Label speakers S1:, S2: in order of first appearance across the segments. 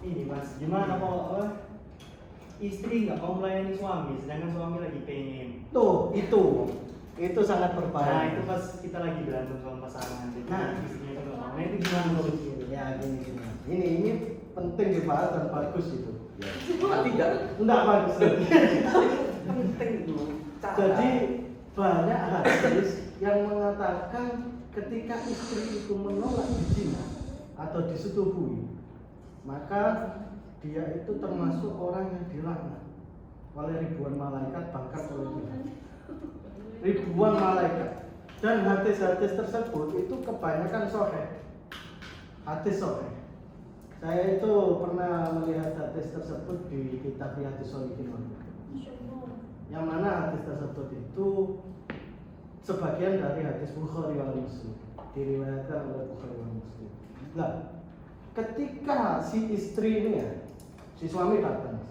S1: ini mas, gimana kalau istri nggak mau melayani suami, sedangkan suami lagi pengen.
S2: Tuh, itu sangat
S1: Nah
S2: berbahaya.
S1: itu pas kita lagi berantem sama pasangan, jadi
S2: Nah.
S1: istrinya itu nggak mau. Nah itu gimana menurut you?
S2: Ya ini penting dibahas dan bagus itu.
S3: Tidak.
S2: Enggak bagus.
S3: Penting itu.
S2: Jadi banyak hadis yang mengatakan ketika istri itu menolak berzina atau disetubui, maka dia itu termasuk orang yang dilaknat oleh ribuan malaikat, bahkan oleh Tuhan. Ribuan malaikat. Dan hadis-hadis tersebut itu kebanyakan sahih. Hadis sahih. Saya itu pernah melihat hadis tersebut di kitab Riyadhus Shalihin. Yang mana hadis tersebut itu sebagian dari hadis Bukhari wal Muslim, diriwayatkan oleh Bukhari wal Muslim. Nah, ketika si istri ini ya, si suami datang,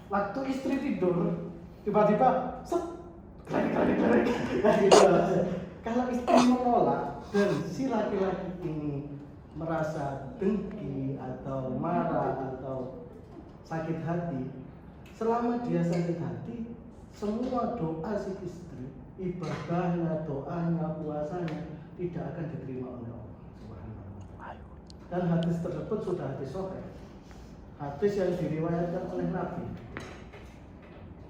S2: waktu istri tidur, tiba-tiba klek. Kalau istri menolak dan si laki-laki ini merasa dengki atau marah atau sakit hati, selama dia sakit hati, semua doa si istri, ibadahnya, doanya, puasanya tidak akan diterima oleh Allah Subhanahu wa Ta'ala. Dan hadis tersebut sudah hadis sahih, hadis yang diriwayatkan oleh Nabi.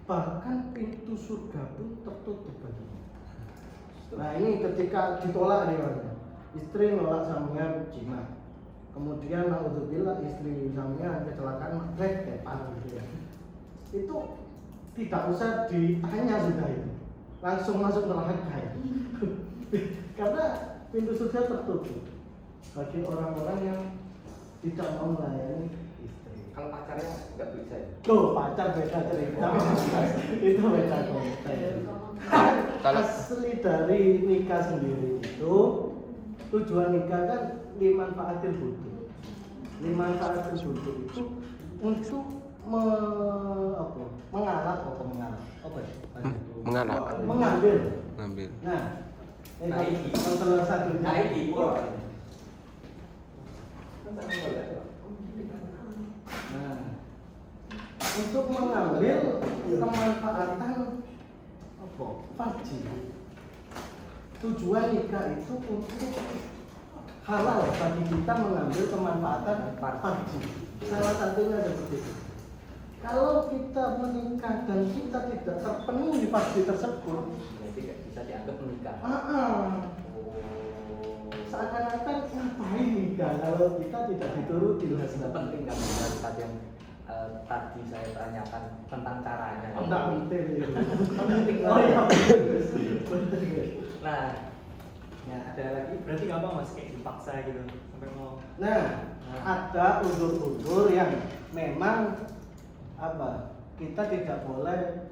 S2: Bahkan pintu surga pun tertutup baginya. Nah ini ketika ditolak nih, istri nolak sampean zina, kemudian naudzubillah istri sampean kecelakaan kayak panah gitu ya, itu tidak usah ditanya sudah itu, langsung masuk neraka ya. Karena pintu surga tertutup bagi orang-orang yang tidak mau melayani istri.
S3: Kalau pacarnya nggak bisa ya?
S2: Tuh pacar beda cerita. Itu beda konteks. Asli dari nikah sendiri itu, tujuan nikah kan limanfaatil butuh. Limanfaatil butuh itu untuk mengalap. Mengambil. Nah, ini salah satunya. Nah, untuk mengambil kemanfaatan farji. Tujuan nikah itu untuk halal bagi kita mengambil kemanfaatan farji. Salah satunya seperti itu. Kalau kita menikah dan kita tidak terpenuhi farji tersebut,
S3: tidak bisa dianggap menikah.
S2: Seakan-akan ngapain nikah kalau kita tidak dituruti.
S3: Sudah penting kan tadi yang tadi saya tanyakan tentang caranya.
S2: Enggak penting itu.
S3: Penting.
S2: Oh iya.
S3: Nah, ya ada lagi.
S1: Berarti nggak apa mas kayak dipaksa gitu sampai mau.
S2: Nah, ada uzur-uzur yang memang kita tidak boleh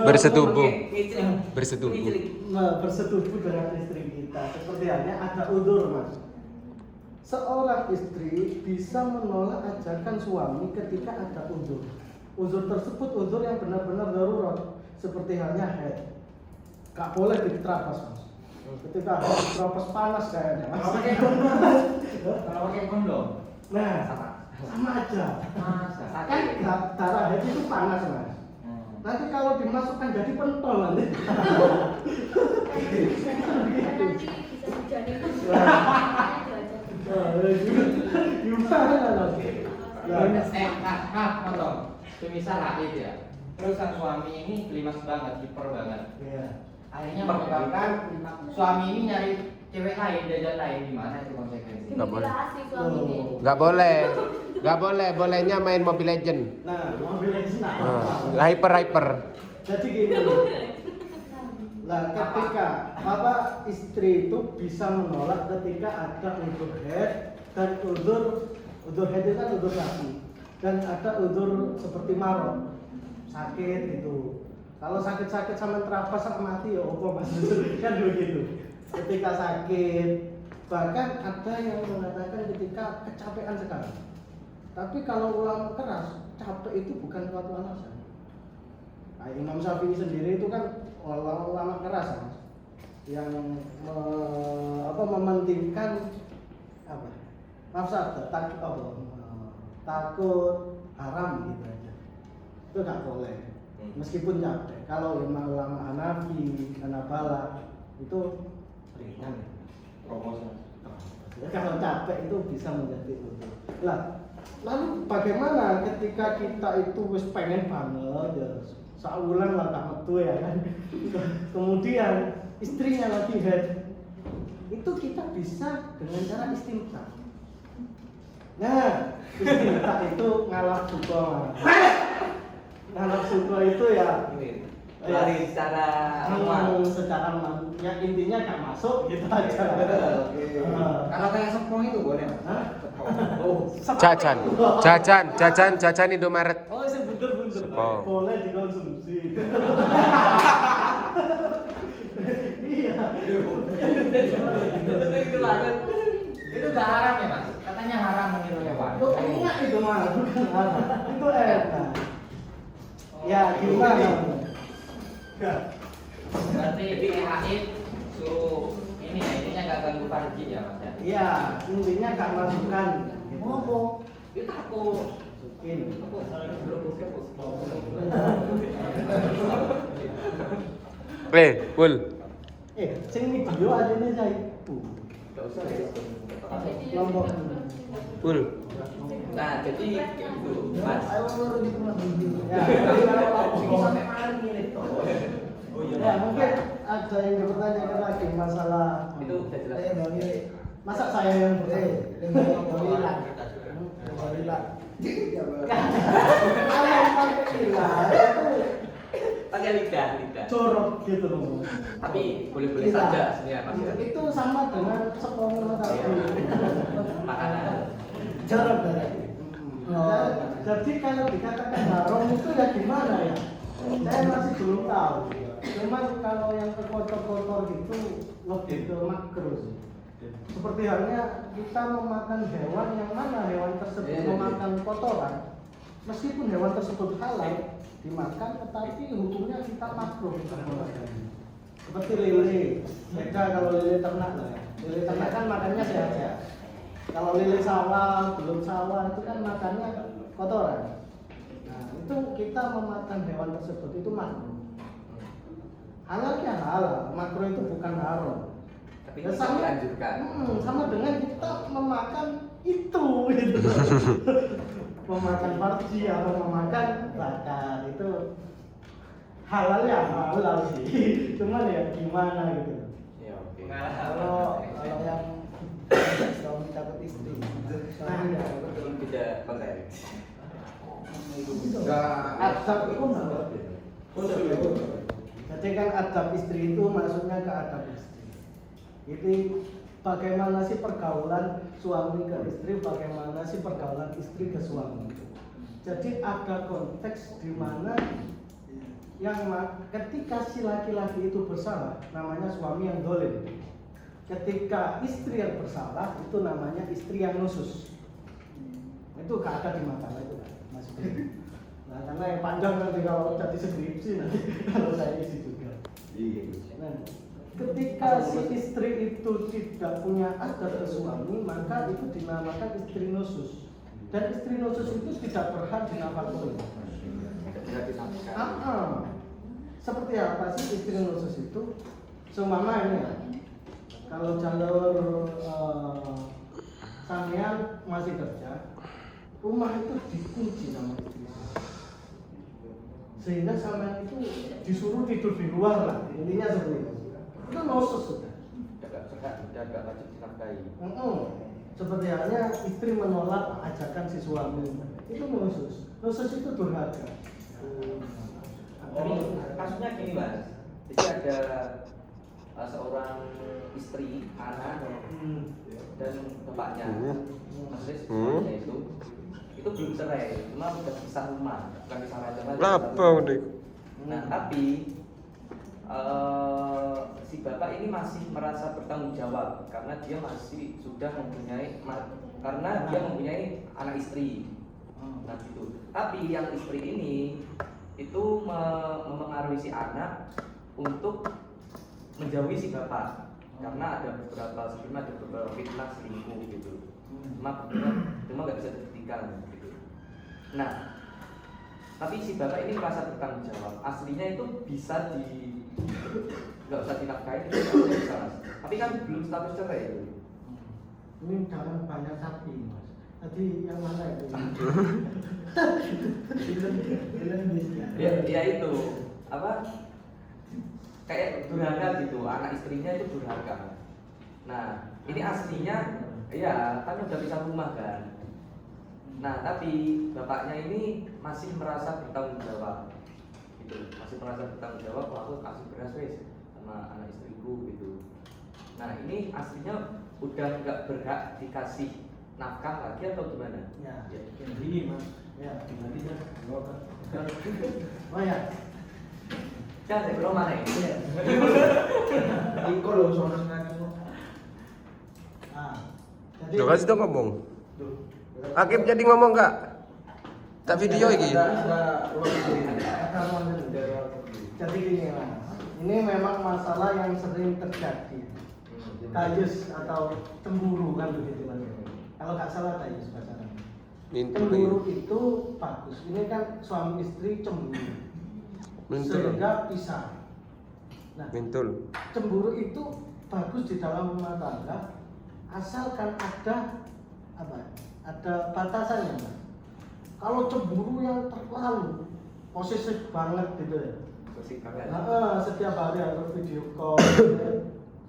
S2: bersetubuh dengan istri kita. Seperti halnya ada uzur mas. Seorang istri bisa menolak ajakan suami ketika ada uzur. Uzur tersebut uzur yang benar-benar darurat, seperti halnya haid. Gak boleh diterabas mas. Ketika diterabas panas kayaknya mas.
S3: Kalau pakai kondom.
S2: Nah, sama aja. Kan darah haid itu panas mas. Nanti kalau dimasukkan jadi pentol nanti. Gimana lagi?
S4: Potong. Semisal haid ya. Terus sang suami ini klimas banget, hiper banget.
S2: Iya.
S4: Akhirnya menyebabkan suami ini nyari cewek lain, jajan lain, gimana itu konsekuensinya?
S5: Nggak boleh, bolehnya main Mobile Legend.
S2: Nah, mobil Legends.
S5: Hyper.
S2: Jadi gini. Nah, ketika istri itu bisa menolak ketika ada uzur haid dan uzur haid itu kan uzur laki, dan ada uzur seperti marot, sakit gitu. Kalau sakit sama terabas sama mati ya apa mas? Kan begitu. Ketika sakit, bahkan ada yang mengatakan ketika kecapean sekali. Tapi kalau ulama keras, capek itu bukan suatu alasan. Nah, Imam Syafi'i sendiri itu kan ulama keras mas, yang mementingkan apa? Mafsadat, takut haram gitu aja. Itu nggak boleh. Meskipun capek. Kalau ulama Hanafi, Hanabala itu ringan.
S4: Promosi.
S2: Ya, kalau capek itu bisa menjadi udur. Lah, lalu bagaimana ketika kita itu wis pengen banget ya saulan lah tak metu ya kan. Kemudian istrinya lagi head. Itu kita bisa dengan cara istimta. Nah, istimta itu ngalap suko. Ngalap suko itu ya
S3: Ini lari secara
S2: secara ya intinya gak masuk gitu aja.
S4: Kalau kayak sepong itu boleh Mas?
S2: Hah?
S4: Oh,
S5: Jajan Indomaret.
S2: Oh, sih bener-bener.
S5: Oh.
S2: Boleh dikonsumsi. Iya.
S3: itu banget.
S4: itu gak haram ya Mas? Katanya haram meniru hewan.
S2: Itu enak itu mah, bukan haram. Itu enak. Ya gimana?
S4: Berarti PHI suruh ini ya, intinya gak ganggu farji ya Mas ya?
S2: Iya, intinya gak masukkan.
S4: Ngomong, itu aku
S2: Masukin.
S5: Pul.
S2: Sing video aja nih saya.
S3: Gak usah ya.
S2: Lombok.
S5: Pul.
S3: Nah, jadi gitu, Mas.
S2: Ya, mungkin ada yang bertanya lagi masalah
S3: Itu bisa jelas.
S2: masa saya yang bertanya?
S3: Pakai lidah.
S2: Corok gitu loh.
S3: Tapi boleh-boleh saja sebenarnya Mas ya.
S2: Itu sama dengan sepongol tadi.
S3: Makanan.
S2: Jorok berarti. Jadi kalau dikatakan haram itu ya gimana ya? Saya masih belum tahu. Cuman kalau yang kotor-kotor gitu lebih ke makro sih. Seperti halnya kita memakan hewan yang mana hewan tersebut memakan kotoran, meskipun hewan tersebut halal dimakan, tetapi hukumnya kita makruh kita memakan. Seperti lele, beda kalau lele ternak lah. Lele ternak kan makannya sehat-sehat. Kalau lele sawah, belum sawah itu kan makannya kotoran. Nah, itu kita memakan hewan tersebut itu makruh. Halalnya halal, makruh itu bukan haram.
S3: Tapi
S2: Ya,
S3: bisa dilanjutkan.
S2: sama dengan kita memakan itu gitu. Memakan farji atau memakan bakar itu halal ya halal sih. Cuman ya gimana gitu.
S3: Ya, oke.
S2: Kalau yang suami takut istri.
S3: Beda konteks.
S2: Adab itu enggak. Jadi kan adab istri itu maksudnya ke adab istri. Jadi bagaimana sih pergaulan suami ke istri, bagaimana sih pergaulan istri ke suami. Jadi ada konteks di mana yang ketika si laki-laki itu bersalah namanya suami yang dolim. Ketika istri yang bersalah itu namanya istri yang nusus. Itu gak ada di makalah itu kan, Mas. Nah, karena yang panjang nanti kalau jadi skripsi nanti kalau saya isi juga. Nah, ketika si istri itu tidak punya adab ke suami, maka itu dinamakan istri nusus. Dan istri nusus itu tidak berhak dinafkahi. Seperti apa sih istri nusus itu? Seumpama ini ya, kalau jalur sampean masih kerja, rumah itu dikunci sama istri. Sehingga sampean itu disuruh tidur di luar lah, intinya seperti itu. Itu nusus sudah.
S3: Agak wajib dinafkahi.
S2: Seperti halnya istri menolak ajakan si suami, itu nusus. Nusus itu durhaka.
S3: Kasusnya gini Mas. Jadi ada seorang istri, anak dan bapaknya. Maksudnya suaminya itu belum cerai, cuma udah pisah rumah, bukan pisah macam macam. Nah, tapi si bapak ini masih merasa bertanggung jawab karena dia masih sudah mempunyai anak istri. Nah gitu. Tapi yang istri ini itu mempengaruhi si anak untuk menjauhi si bapak. karena ada beberapa fitnah selingkuh gitu. Cuma nggak bisa dibuktikan gitu. Nah, tapi si bapak ini merasa bertanggung jawab. Aslinya itu bisa nggak usah dinafkahi, itu bisa mas. Tapi kan belum status cerai itu.
S2: Ini jangan banyak tapi mas. Tadi yang mana itu?
S3: Ya itu apa? Kayak durhaka gitu, anak istrinya itu durhaka. Nah, ini aslinya ya kan udah bisa rumah kan. Nah, tapi bapaknya ini masih merasa bertanggung jawab. Gitu. Masih merasa bertanggung jawab kalau aku kasih beras wes sama anak istriku gitu. Nah, ini aslinya udah nggak berhak dikasih nafkah lagi atau gimana?
S2: Ya,
S3: Ya.
S2: ini mas. Ya, nanti ya. Oh ya.
S3: Kan saya belum mana ini.
S2: Iya.
S4: Iko loh sono sengaja.
S2: Ah.
S5: Lo kasih dong ngomong. Hakim jadi ngomong nggak? Tak video ini.
S2: Jadi gini mas, ini memang masalah yang sering terjadi. Tayus atau cemburu kan begitu mas. Kalau nggak salah tayus bahasanya. Cemburu itu bagus. Ini kan suami istri cemburu. Sehingga pisah. Nah,
S5: Mintul.
S2: cemburu itu bagus di dalam rumah tangga, asalkan ada apa? Ada batasannya, Mas. Kalau cemburu yang terlalu posesif banget gitu ya. Setiap hari harus video call,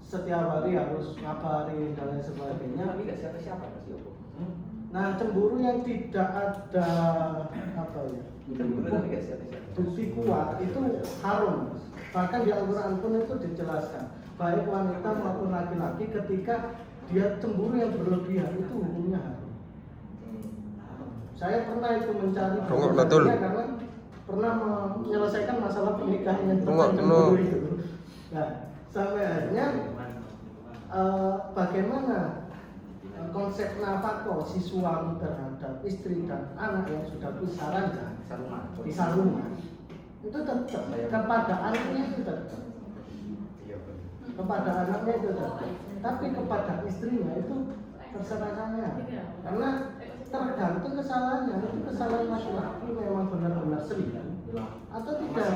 S2: setiap hari harus ngabarin dan lain sebagainya.
S3: Tapi nggak siapa-siapa Mas Yoko.
S2: Nah, cemburu yang tidak ada apa ya?
S3: Cemburu tapi nggak siapa-siapa.
S2: Bukti kuat itu haram. Bahkan di Al-Quran pun itu dijelaskan, baik wanita maupun laki-laki ketika dia cemburu yang berlebihan itu hukumnya haram. Saya pernah itu mencari
S5: Betul.
S2: karena pernah menyelesaikan masalah pernikahan yang
S5: Tengok,
S2: cemburu itu. Nah, sampai akhirnya bagaimana konsep nafkah si suami terhadap istri dan anak yang sudah pisah ranjang pisah rumah itu tetap kepada anaknya itu tetap kepada anaknya itu tetap, tapi kepada istrinya itu terserah saya karena tergantung kesalahannya. Itu kesalahan laki-laki memang benar-benar selingkuh atau tidak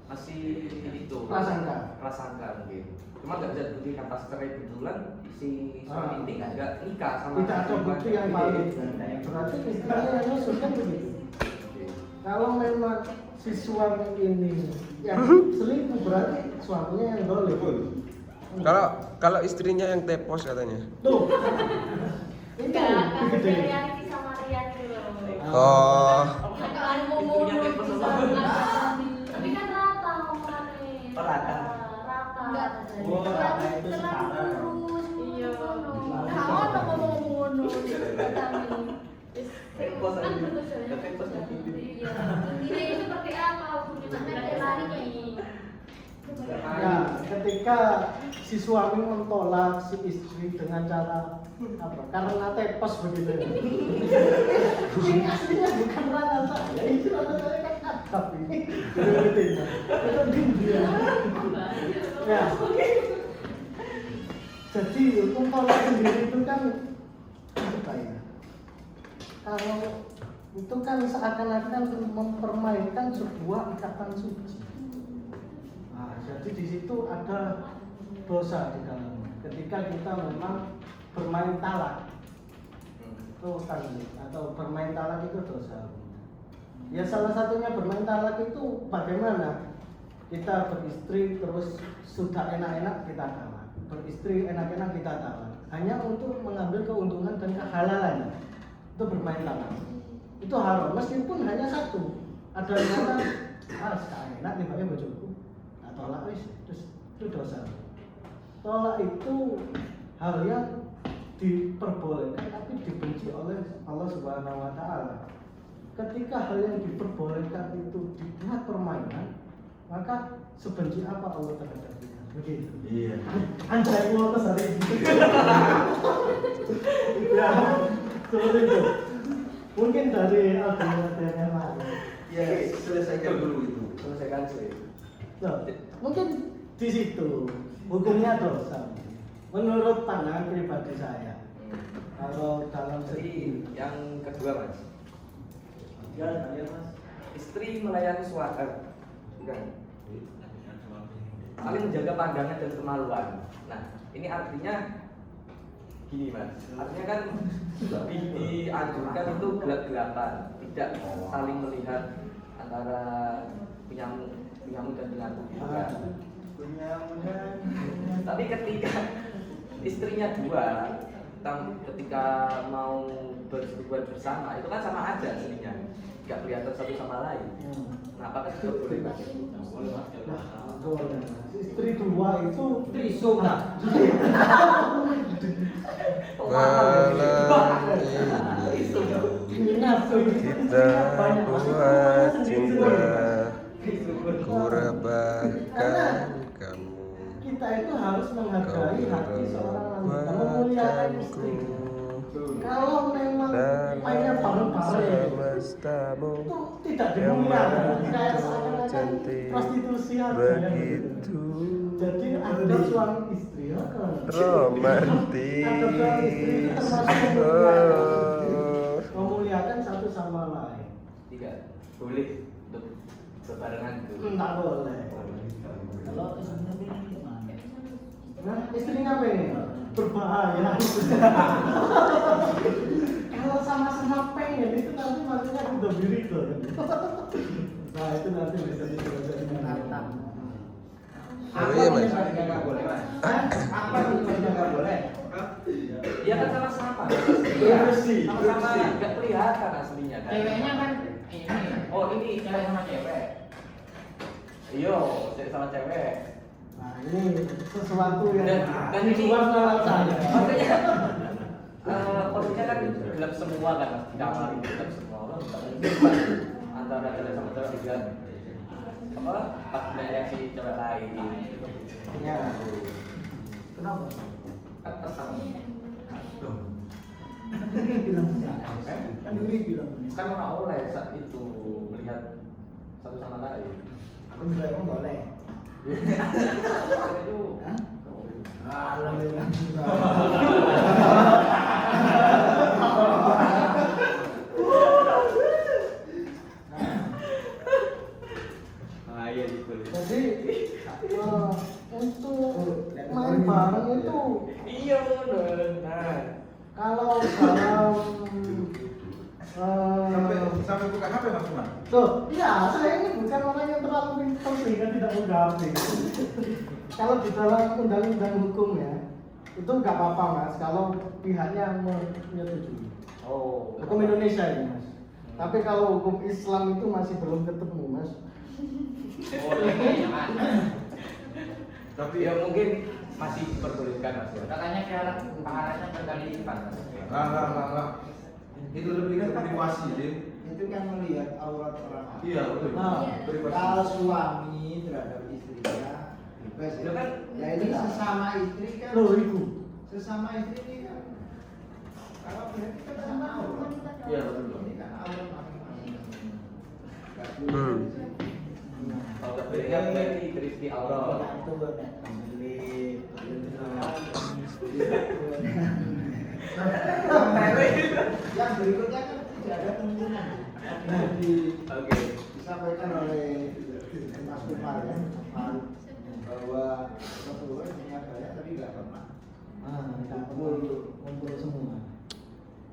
S3: masih itu
S2: prasangka
S3: mungkin. Cuma nggak bisa dibuktikan pas cerai betulan si suami ini nggak nikah sama
S2: tidak ada bukti yang valid. Berarti istrinya yang nyusul kan begitu. Kalau memang si suami ini yang selingkuh berarti suaminya yang boleh.
S5: Kalau istrinya yang tepos katanya.
S2: Tuh. Itu
S6: Kasus
S2: gede.
S6: reality sama reality loh.
S5: Oh.
S6: Kan ngomong bisa tapi kan rata ngomongannya.
S3: Rata.
S6: Rata.
S2: Oh, rata itu sekarang.
S6: Terus iya.
S2: Nah,
S6: Nah, ono ngomong-ngomong
S3: Tepos aja.
S6: Kan
S3: Tepos aja.
S6: Iya. Ini seperti apa hukumnya lari?
S2: Ya, ketika si suami mentolak si istri dengan cara apa? Karena tepos begitu ya. Ini aslinya bukan ranah saya, ini ranah saya kan adab ini. Itu dia. Ya. Jadi hukum tolak sendiri itu kan apa ya? Kalau itu kan seakan-akan mempermainkan sebuah ikatan suci. Nah, jadi di situ ada dosa di dalamnya. Ketika kita memang bermain talak, itu tadi atau bermain talak itu dosa. Ya salah satunya bermain talak itu bagaimana kita beristri terus sudah enak-enak kita talak, beristri enak-enak kita talak, hanya untuk mengambil keuntungan dan kehalalan. Itu bermain talak. Itu haram meskipun hanya satu. Ada yang kata, sekarang enak nih pakai bojoku. Tolak wis, terus itu dosa. Tolak itu hal yang diperbolehkan tapi dibenci oleh Allah Subhanahu wa taala. Ketika hal yang diperbolehkan itu dibuat permainan, maka sebenci apa Allah terhadap kita? Begitu.
S1: Iya.
S2: Anjay gua terus hari ini. Ya, seperti itu. Mungkin dari argumen yang lain.
S1: Ya, selesaikan dulu itu.
S3: Selesaikan sih.
S2: Loh, mungkin di situ hukumnya dosa. menurut pandangan pribadi saya, kalau dalam
S3: Jadi
S2: segi
S3: yang kedua mas,
S2: ya mas,
S3: istri melayani suami, bukan, saling menjaga pandangan dan kemaluan. Nah, ini artinya gini mas, artinya kan dianjurkan itu gelap-gelapan, tidak saling melihat antara penyamu dan pengantin gitu kan. Tapi ketika istrinya dua, ketika mau bersetubuhan bersama itu kan sama aja aslinya, nggak kelihatan satu sama lain. Nah, apakah itu boleh mas?
S2: Istri dua itu
S4: Trisuk lah.
S5: Malam ini kita buat cinta, ku rebahkan kamu,
S2: kita itu harus menghargai hati seorang wanita, memuliakan istri. Kalau memang mainnya bareng-bareng
S5: semestamu
S2: itu tidak
S5: yang
S2: dimuliakan, kayak
S5: begitu
S2: seakan-akan
S5: cantik,
S2: prostitusi aja.
S5: begitu
S2: Jadi ada suami istri, ya kan?
S5: romantis.
S2: Ada suami istri itu termasuk memuliakan satu sama lain.
S3: Tidak boleh untuk berbarengan itu.
S2: Tidak boleh.
S4: Kalau istrinya pengen gimana?
S2: Nah, istrinya pengen berbahaya. Kalau sama-sama pengen itu nanti maksudnya udah birik loh. Nah itu nanti bisa dipelajari menantang.
S5: Oh iya mas.
S4: Yang nggak boleh mas? Apa tujuannya nggak boleh?
S3: Ya kan sama-sama.
S2: Bersih,
S3: Sama-sama
S2: bersih.
S3: nggak kelihatan aslinya kan.
S4: Ceweknya kan ini.
S3: Oh ini
S4: Cewek sama cewek.
S3: Iyo, cewek sama cewek.
S2: Nah ini sesuatu yang
S3: Dan ini
S2: luar nalar saya.
S3: makanya posisinya kan gelap semua kan mas, di kamar ini gelap semua. Kan nggak mungkin mas antara cewek sama cewek juga apa pas banyak si cewek lain.
S2: Ya. Kenapa?
S3: Kan sama.
S2: Kan Yuri bilang
S3: Kan orang oleh saat itu melihat satu sama lain.
S2: aku juga emang boleh.
S3: Itu
S2: Alhamdulillah.
S3: iya gitu.
S2: Jadi untuk main bareng itu
S3: Iya benar. Nah,
S2: kalau dalam
S7: sampai buka HP Mas Umar.
S2: tuh, iya saya ini bukan orang yang terlalu pintar sehingga tidak mudah HP. Kalau di dalam undang-undang hukum ya itu nggak apa-apa mas kalau pihaknya menyetujui.
S3: oh.
S2: Hukum Indonesia ini mas. Tapi kalau hukum Islam itu masih belum ketemu mas.
S3: Oh, iya, Mas. Tapi ya mungkin masih diperbolehkan mas.
S4: Katanya pahalanya berkali lipat.
S7: Enggak. Itu lebih ke privasi, Din.
S8: Itu kan melihat aurat orang lain.
S7: Iya, betul.
S2: Nah,
S7: Privasi.
S8: Kalau suami terhadap istrinya bebas
S3: Itu
S8: ya.
S3: kan
S8: Ya ini sesama istri kan.
S2: Loh itu.
S8: Sesama istri ini kan. Kalau berarti kan sama aurat.
S3: Iya betul.
S8: Ini kan aurat masing-masing. Nggak
S5: Hmm.
S3: Kalau nggak boleh kan berarti Kristi Allah.
S8: Itu beli. Yang berikutnya kan tidak ada kemungkinan. Jadi
S3: Oke.
S8: disampaikan oleh Mas Kumar ya, bahwa Rasulullah punya banyak tapi nggak pernah
S2: Kumpul semua.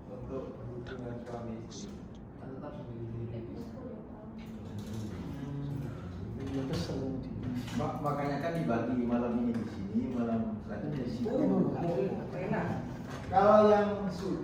S7: Untuk hubungan suami istri.
S8: tetap sendiri.
S2: Kesel.
S7: Makanya kan dibagi malam ini di sini, malam selanjutnya di sini.
S3: Enak.
S8: Kalau yang sudah